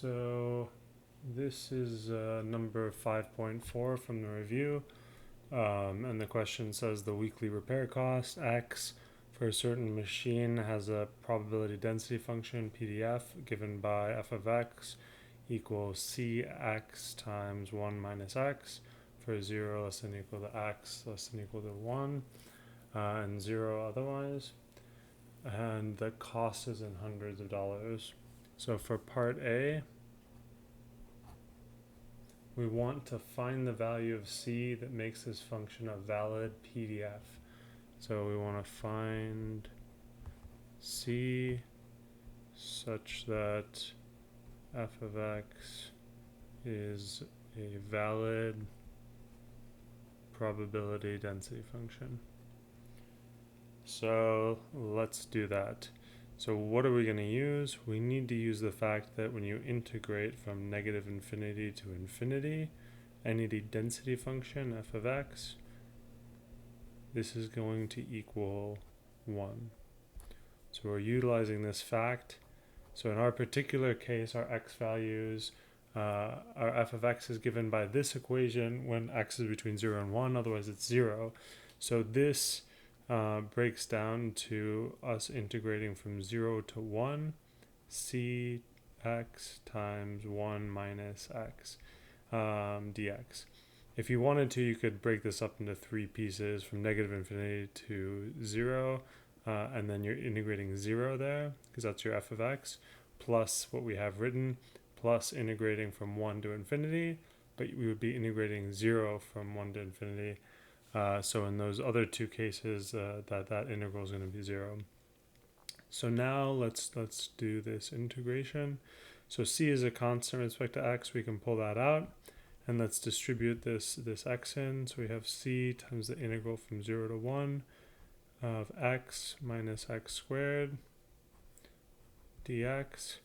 So this is number 5.4 from the review. And the question says the weekly repair cost, X, for a certain machine has a probability density function, PDF, given by f of x equals cx times 1 minus x for 0 less than or equal to x less than or equal to 1, and 0 otherwise. And the cost is in hundreds of dollars. So for part A, we want to find the value of c that makes this function a valid PDF. So we want to find c such that f of x is a valid probability density function. So let's do that. So what are we going to use? We need to use the fact that when you integrate from negative infinity to infinity, any density function f of x, this is going to equal 1. So we're utilizing this fact. So in our particular case, our x values, our f of x is given by this equation when x is between 0 and 1, otherwise it's 0. So this breaks down to us integrating from 0 to 1, cx times 1 minus x dx. If you wanted to, you could break this up into 3 pieces from negative infinity to 0, and then you're integrating 0 there, because that's your f of x, plus what we have written, plus integrating from 1 to infinity, but we would be integrating 0 from 1 to infinity. So in those other 2 cases, that integral is going to be 0. So now let's do this integration. So c is a constant with respect to x. We can pull that out, and let's distribute this x in. So we have c times the integral from 0 to 1 of x minus x squared dx.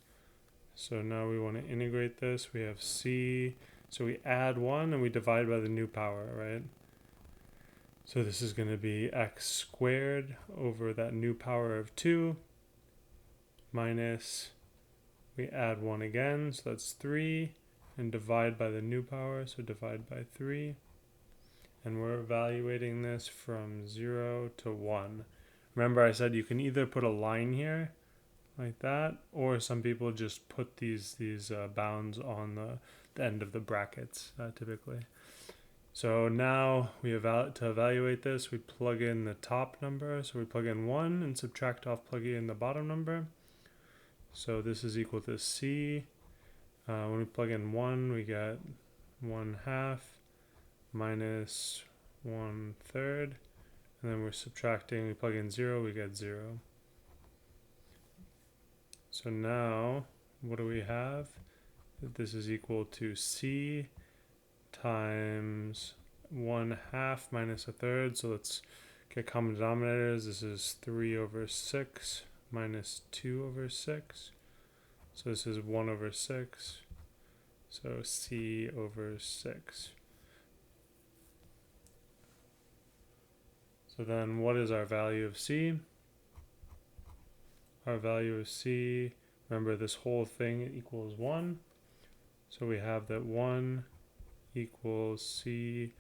So now we want to integrate this. We have c. So we add 1 and we divide by the new power, right? So this is going to be x squared over that new power of 2 minus, we add 1 again, so that's 3, and divide by the new power, so divide by 3. And we're evaluating this from 0 to 1. Remember I said you can either put a line here, like that, or some people just put these bounds on the end of the brackets, typically. So now to evaluate this, we plug in the top number. So we plug in 1 and subtract off plugging in the bottom number. So this is equal to c. When we plug in 1, we get 1/2 minus 1/3. And then we're subtracting, we plug in 0, we get 0. So now, what do we have? This is equal to c times 1/2 minus 1/3. So let's get common denominators. This is 3 over 6 minus 2 over 6. So this is 1 over 6. So c over 6. So then what is our value of c? Our value of c, remember this whole thing equals 1. So we have that 1 equals c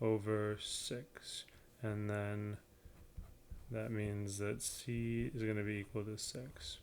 over 6. And then that means that c is going to be equal to 6.